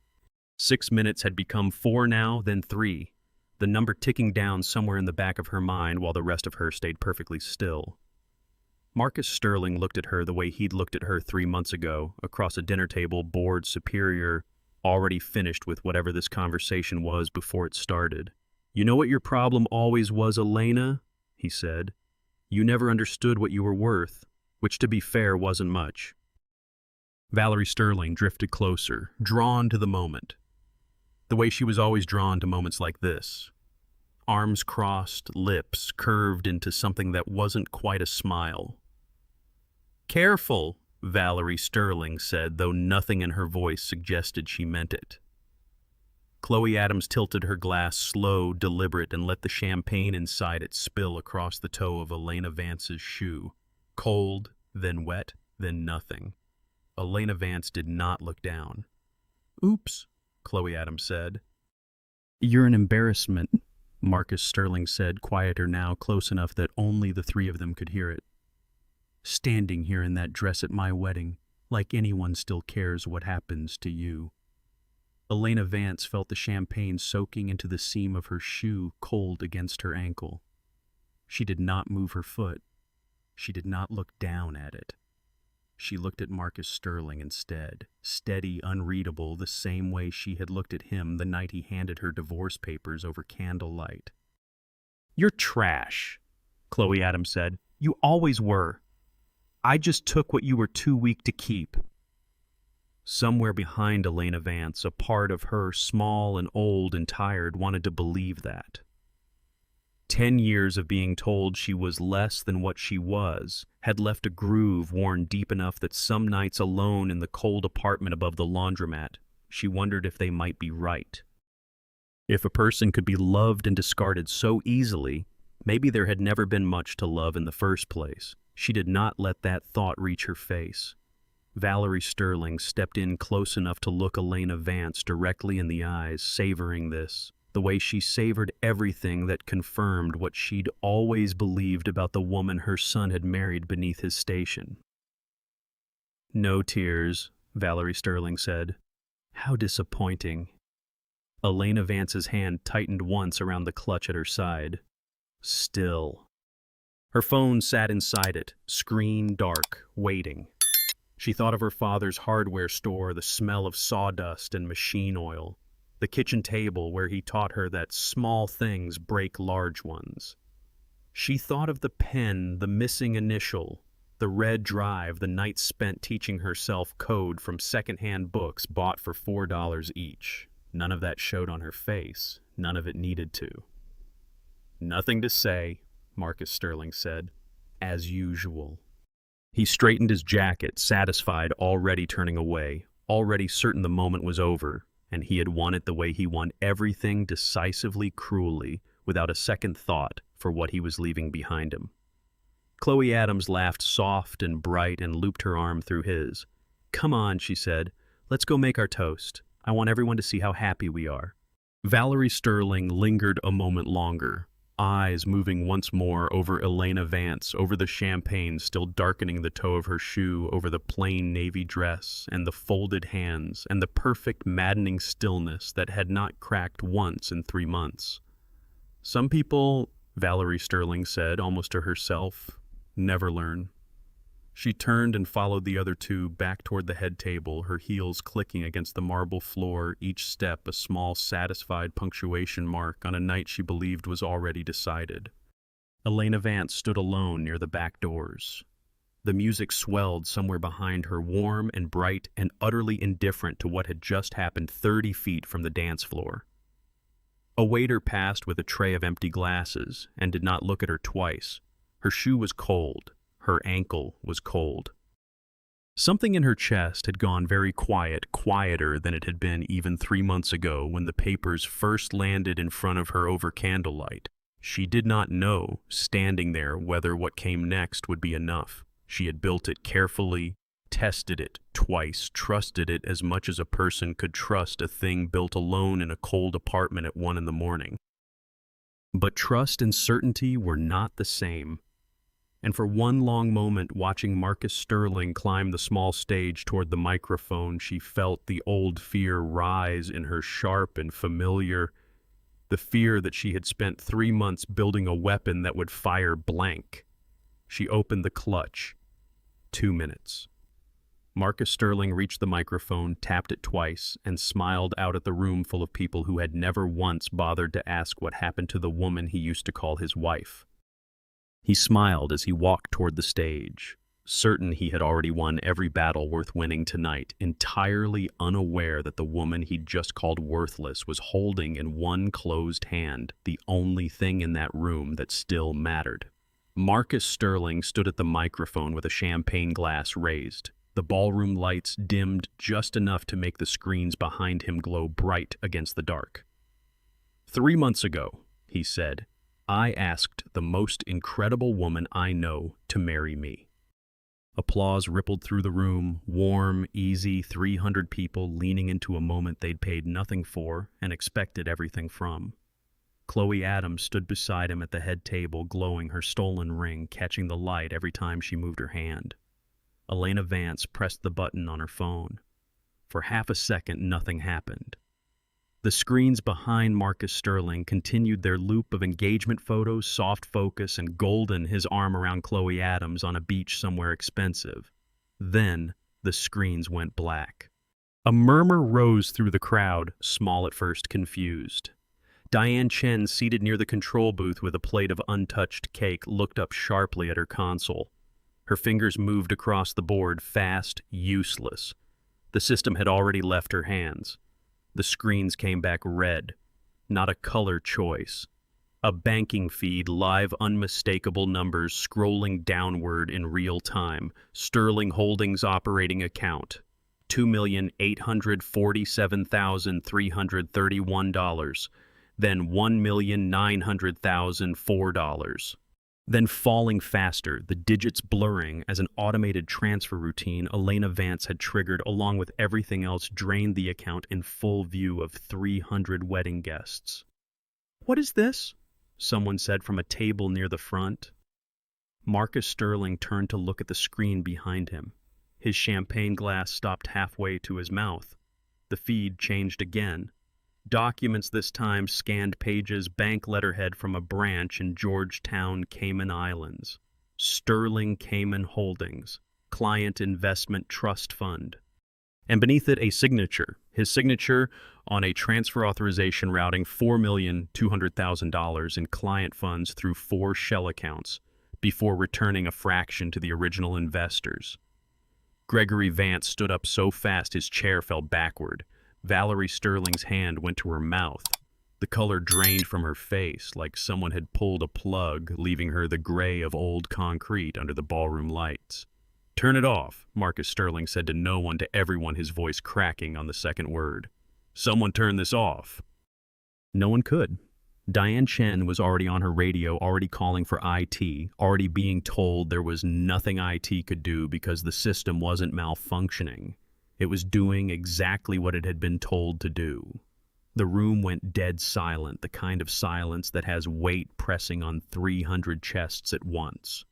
6 minutes had become 4 now, then 3. The number ticking down somewhere in the back of her mind while the rest of her stayed perfectly still. Marcus Sterling looked at her the way he'd looked at her 3 months ago, across a dinner table, bored, superior, already finished with whatever this conversation was before it started. You know what your problem always was, Elena? He said. You never understood what you were worth, which to be fair wasn't much. Valerie Sterling drifted closer, drawn to the moment. The way she was always drawn to moments like this. Arms crossed, lips curved into something that wasn't quite a smile. Careful, Valerie Sterling said, though nothing in her voice suggested she meant it. Chloe Adams tilted her glass slow, deliberate, and let the champagne inside it spill across the toe of Elena Vance's shoe. Cold, then wet, then nothing. Elena Vance did not look down. Oops, Chloe Adams said. You're an embarrassment, Marcus Sterling said, quieter now, close enough that only the three of them could hear it. Standing here in that dress at my wedding, like anyone still cares what happens to you. Elena Vance felt the champagne soaking into the seam of her shoe, cold against her ankle. She did not move her foot. She did not look down at it. She looked at Marcus Sterling instead, steady, unreadable, the same way she had looked at him the night he handed her divorce papers over candlelight. You're trash, Chloe Adams said. You always were. I just took what you were too weak to keep. Somewhere behind Elena Vance, a part of her, small and old and tired, wanted to believe that. 10 years of being told she was less than what she was had left a groove worn deep enough that some nights alone in the cold apartment above the laundromat, she wondered if they might be right. If a person could be loved and discarded so easily, maybe there had never been much to love in the first place. She did not let that thought reach her face. Valerie Sterling stepped in close enough to look Elena Vance directly in the eyes, savoring this, the way she savored everything that confirmed what she'd always believed about the woman her son had married beneath his station. "No tears," Valerie Sterling said. "How disappointing." Elena Vance's hand tightened once around the clutch at her side. Still. Her phone sat inside it, screen dark, waiting. She thought of her father's hardware store, the smell of sawdust and machine oil, the kitchen table where he taught her that small things break large ones. She thought of the pen, the missing initial, the red drive, the nights spent teaching herself code from secondhand books bought for $4 each. None of that showed on her face. None of it needed to. "Nothing to say," Marcus Sterling said. "As usual." He straightened his jacket, satisfied, already turning away, already certain the moment was over, and he had won it the way he won everything, decisively, cruelly, without a second thought for what he was leaving behind him. Chloe Adams laughed soft and bright and looped her arm through his. "Come on," she said. "Let's go make our toast. I want everyone to see how happy we are." Valerie Sterling lingered a moment longer, eyes moving once more over Elena Vance, over the champagne still darkening the toe of her shoe, over the plain navy dress, and the folded hands, and the perfect, maddening stillness that had not cracked once in 3 months. "Some people," Valerie Sterling said, almost to herself, "never learn." She turned and followed the other two back toward the head table, her heels clicking against the marble floor, each step a small, satisfied punctuation mark on a night she believed was already decided. Elena Vance stood alone near the back doors. The music swelled somewhere behind her, warm and bright and utterly indifferent to what had just happened 30 feet from the dance floor. A waiter passed with a tray of empty glasses and did not look at her twice. Her shoe was cold. Her ankle was cold. Something in her chest had gone very quiet, quieter than it had been even 3 months ago when the papers first landed in front of her over candlelight. She did not know, standing there, whether what came next would be enough. She had built it carefully, tested it twice, trusted it as much as a person could trust a thing built alone in a cold apartment at 1 a.m. But trust and certainty were not the same. And for one long moment, watching Marcus Sterling climb the small stage toward the microphone, she felt the old fear rise in her, sharp and familiar, the fear that she had spent 3 months building a weapon that would fire blank. She opened the clutch. 2 minutes. Marcus Sterling reached the microphone, tapped it twice, and smiled out at the room full of people who had never once bothered to ask what happened to the woman he used to call his wife. He smiled as he walked toward the stage, certain he had already won every battle worth winning tonight, entirely unaware that the woman he'd just called worthless was holding in one closed hand the only thing in that room that still mattered. Marcus Sterling stood at the microphone with a champagne glass raised. The ballroom lights dimmed just enough to make the screens behind him glow bright against the dark. 3 months ago, he said, I asked the most incredible woman I know to marry me. Applause rippled through the room, warm, easy, 300 people leaning into a moment they'd paid nothing for and expected everything from. Chloe Adams stood beside him at the head table, glowing, her stolen ring catching the light every time she moved her hand. Elena Vance pressed the button on her phone. For half a second, nothing happened. The screens behind Marcus Sterling continued their loop of engagement photos, soft focus, and golden, his arm around Chloe Adams on a beach somewhere expensive. Then the screens went black. A murmur rose through the crowd, small at first, confused. Diane Chen, seated near the control booth with a plate of untouched cake, looked up sharply at her console. Her fingers moved across the board, fast, useless. The system had already left her hands. The screens came back red, not a color choice. A banking feed, live unmistakable numbers scrolling downward in real time. Sterling Holdings operating account, $2,847,331. Then $1,900,004. Then falling faster, the digits blurring as an automated transfer routine Elena Vance had triggered, along with everything else, drained the account in full view of 300 wedding guests. "What is this?" someone said from a table near the front. Marcus Sterling turned to look at the screen behind him. His champagne glass stopped halfway to his mouth. The feed changed again. Documents this time, scanned pages, bank letterhead from a branch in Georgetown, Cayman Islands. Sterling Cayman Holdings, Client Investment Trust Fund. And beneath it, a signature. His signature on a transfer authorization routing $4,200,000 in client funds through 4 shell accounts before returning a fraction to the original investors. Gregory Vance stood up so fast his chair fell backward. Valerie Sterling's hand went to her mouth. The color drained from her face like someone had pulled a plug, leaving her the gray of old concrete under the ballroom lights. "Turn it off," Marcus Sterling said to no one, to everyone, his voice cracking on the second word. "Someone turn this off." No one could. Diane Chen was already on her radio, already calling for IT, already being told there was nothing IT could do because the system wasn't malfunctioning. It was doing exactly what it had been told to do. The room went dead silent, the kind of silence that has weight pressing on 300 chests at once.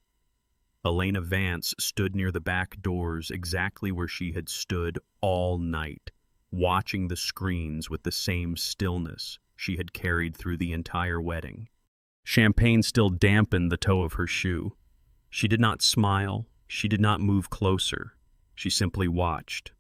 Elena Vance stood near the back doors, exactly where she had stood all night, watching the screens with the same stillness she had carried through the entire wedding. Champagne still dampened the toe of her shoe. She did not smile. She did not move closer. She simply watched.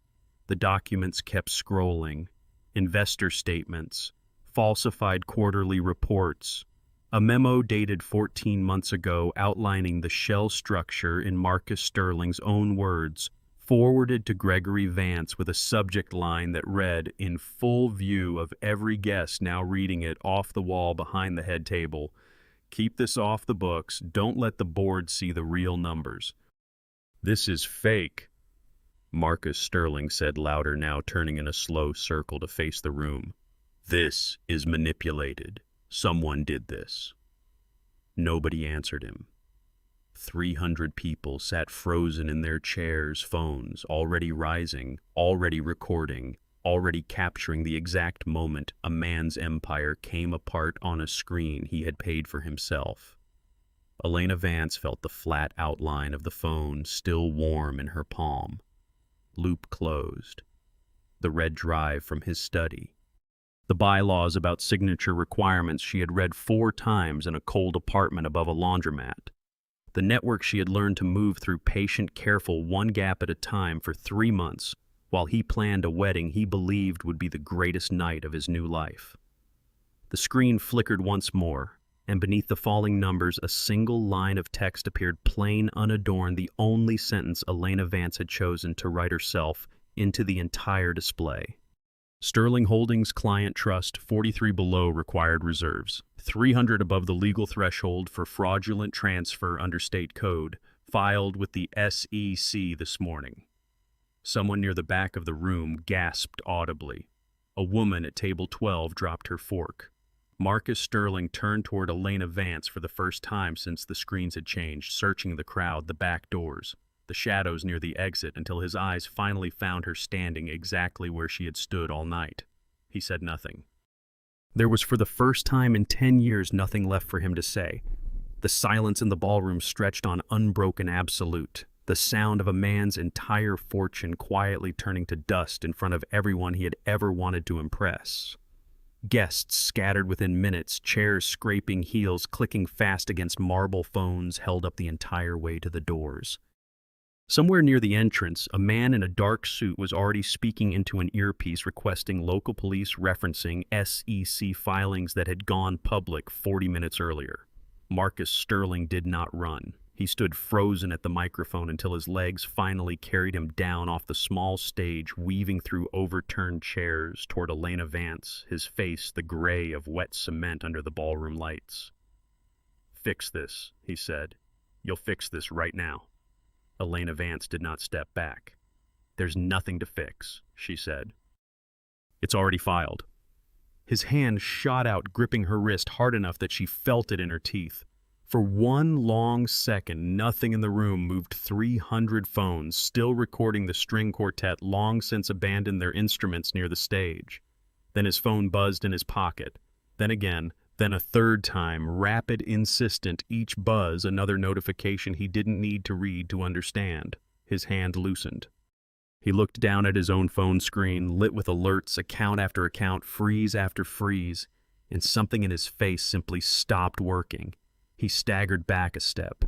The documents kept scrolling. Investor statements, falsified quarterly reports, a memo dated 14 months ago outlining the shell structure in Marcus Sterling's own words, forwarded to Gregory Vance with a subject line that read, in full view of every guest now reading it off the wall behind the head table, "Keep this off the books. Don't let the board see the real numbers." "This is fake," Marcus Sterling said louder, now turning in a slow circle to face the room. "This is manipulated. Someone did this." Nobody answered him. 300 people sat frozen in their chairs, phones already rising, already recording, already capturing the exact moment a man's empire came apart on a screen he had paid for himself. Elena Vance felt the flat outline of the phone still warm in her palm. Loop closed. The red drive from his study. The bylaws about signature requirements she had read 4 times in a cold apartment above a laundromat. The network she had learned to move through, patient, careful, one gap at a time for 3 months, while he planned a wedding he believed would be the greatest night of his new life. The screen flickered once more, and beneath the falling numbers a single line of text appeared, plain, unadorned, the only sentence Elena Vance had chosen to write herself into the entire display. Sterling Holdings Client Trust, 43 below required reserves, 300 above the legal threshold for fraudulent transfer under state code, filed with the SEC this morning. Someone near the back of the room gasped audibly. A woman at table 12 dropped her fork. Marcus Sterling turned toward Elena Vance for the first time since the screens had changed, searching the crowd, the back doors, the shadows near the exit, until his eyes finally found her standing exactly where she had stood all night. He said nothing. There was, for the first time in 10 years, nothing left for him to say. The silence in the ballroom stretched on unbroken absolute, the sound of a man's entire fortune quietly turning to dust in front of everyone he had ever wanted to impress. Guests scattered within minutes, chairs scraping, heels clicking fast against marble phones held up the entire way to the doors. Somewhere near the entrance, a man in a dark suit was already speaking into an earpiece, requesting local police referencing SEC filings that had gone public 40 minutes earlier. Marcus Sterling did not run. He stood frozen at the microphone until his legs finally carried him down off the small stage, weaving through overturned chairs toward Elena Vance, his face the gray of wet cement under the ballroom lights. "Fix this," he said. "You'll fix this right now." Elena Vance did not step back. "There's nothing to fix," she said. "It's already filed." His hand shot out, gripping her wrist hard enough that she felt it in her teeth. For one long second, nothing in the room moved. 300 phones, still recording the string quartet, long since abandoned their instruments near the stage. Then his phone buzzed in his pocket. Then again, then a third time, rapid, insistent, each buzz another notification he didn't need to read to understand. His hand loosened. He looked down at his own phone screen, lit with alerts, account after account, freeze after freeze, and something in his face simply stopped working. He staggered back a step,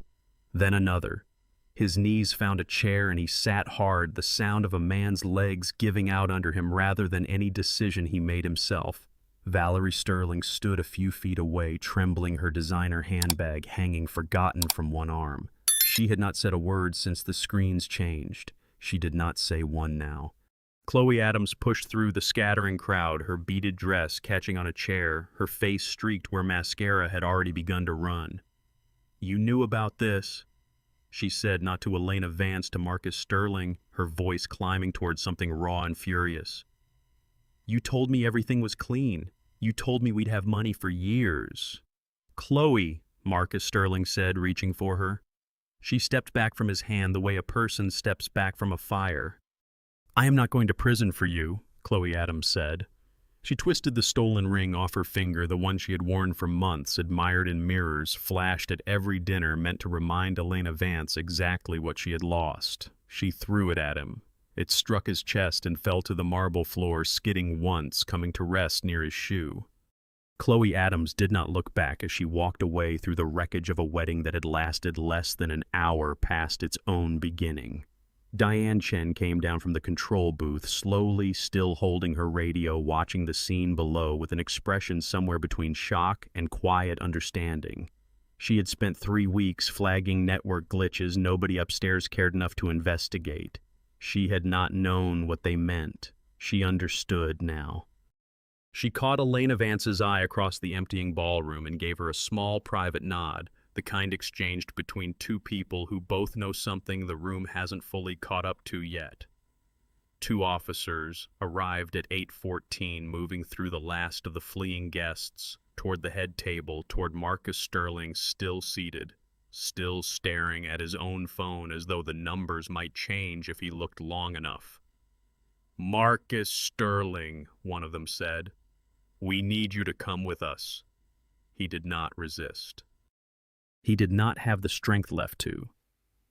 then another. His knees found a chair and he sat hard, the sound of a man's legs giving out under him rather than any decision he made himself. Valerie Sterling stood a few feet away, trembling, her designer handbag hanging forgotten from one arm. She had not said a word since the screens changed. She did not say one now. Chloe Adams pushed through the scattering crowd, her beaded dress catching on a chair, her face streaked where mascara had already begun to run. "You knew about this," she said, not to Elena Vance, to Marcus Sterling, her voice climbing towards something raw and furious. "You told me everything was clean. You told me we'd have money for years." "Chloe," Marcus Sterling said, reaching for her. She stepped back from his hand the way a person steps back from a fire. "I am not going to prison for you," Chloe Adams said. She twisted the stolen ring off her finger, the one she had worn for months, admired in mirrors, flashed at every dinner, meant to remind Elena Vance exactly what she had lost. She threw it at him. It struck his chest and fell to the marble floor, skidding once, coming to rest near his shoe. Chloe Adams did not look back as she walked away through the wreckage of a wedding that had lasted less than an hour past its own beginning. Diane Chen came down from the control booth, slowly, still holding her radio, watching the scene below with an expression somewhere between shock and quiet understanding. She had spent 3 weeks flagging network glitches nobody upstairs cared enough to investigate. She had not known what they meant. She understood now. She caught Elena Vance's eye across the emptying ballroom and gave her a small private nod, the kind exchanged between two people who both know something the room hasn't fully caught up to yet. 2 officers arrived at 8:14, moving through the last of the fleeing guests, toward the head table, toward Marcus Sterling, still seated, still staring at his own phone as though the numbers might change if he looked long enough. "Marcus Sterling," one of them said, "we need you to come with us." He did not resist. He did not have the strength left to.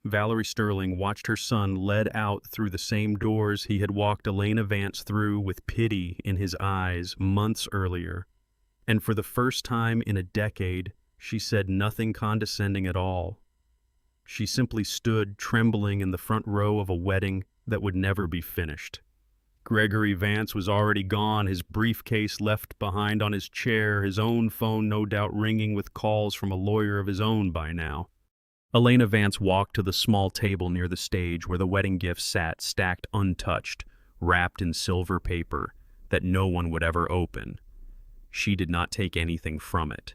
Valerie Sterling watched her son led out through the same doors he had walked Elena Vance through, with pity in his eyes months earlier. And for the first time in a decade, she said nothing condescending at all. She simply stood trembling in the front row of a wedding that would never be finished. Gregory Vance was already gone, his briefcase left behind on his chair, his own phone no doubt ringing with calls from a lawyer of his own by now. Elena Vance walked to the small table near the stage where the wedding gifts sat, stacked untouched, wrapped in silver paper that no one would ever open. She did not take anything from it.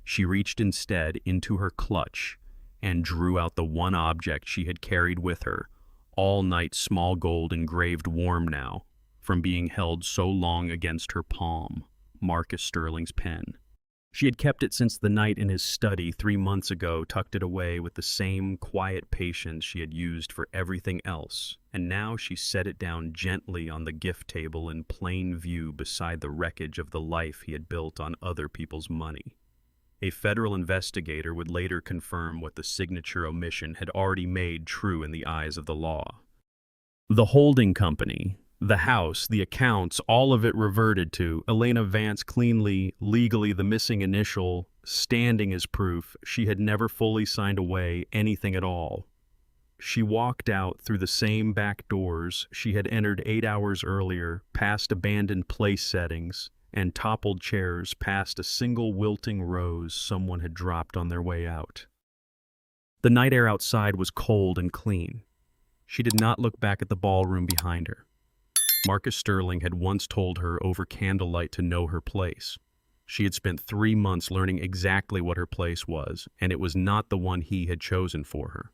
She reached instead into her clutch and drew out the one object she had carried with her, all-night small gold engraved warm now, from being held so long against her palm, Marcus Sterling's pen. She had kept it since the night in his study 3 months ago, tucked it away with the same quiet patience she had used for everything else, and now she set it down gently on the gift table in plain view beside the wreckage of the life he had built on other people's money. A federal investigator would later confirm what the signature omission had already made true in the eyes of the law. The holding company, the house, the accounts, all of it reverted to Elena Vance cleanly, legally, the missing initial, standing as proof she had never fully signed away anything at all. She walked out through the same back doors she had entered 8 hours earlier, past abandoned place settings and toppled chairs, past a single wilting rose someone had dropped on their way out. The night air outside was cold and clean. She did not look back at the ballroom behind her. Marcus Sterling had once told her over candlelight to know her place. She had spent 3 months learning exactly what her place was, and it was not the one he had chosen for her.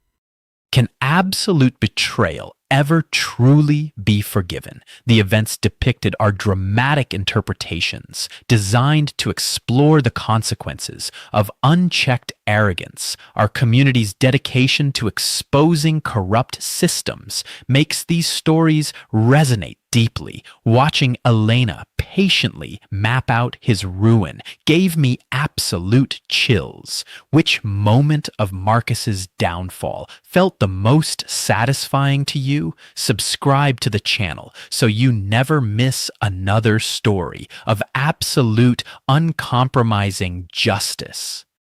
Can absolute betrayal ever truly be forgiven? The events depicted are dramatic interpretations designed to explore the consequences of unchecked arrogance. Our community's dedication to exposing corrupt systems makes these stories resonate deeply. Watching Elena patiently map out his ruin gave me absolute chills. Which moment of Marcus's downfall felt the most satisfying to you? Subscribe to the channel so you never miss another story of absolute, uncompromising justice.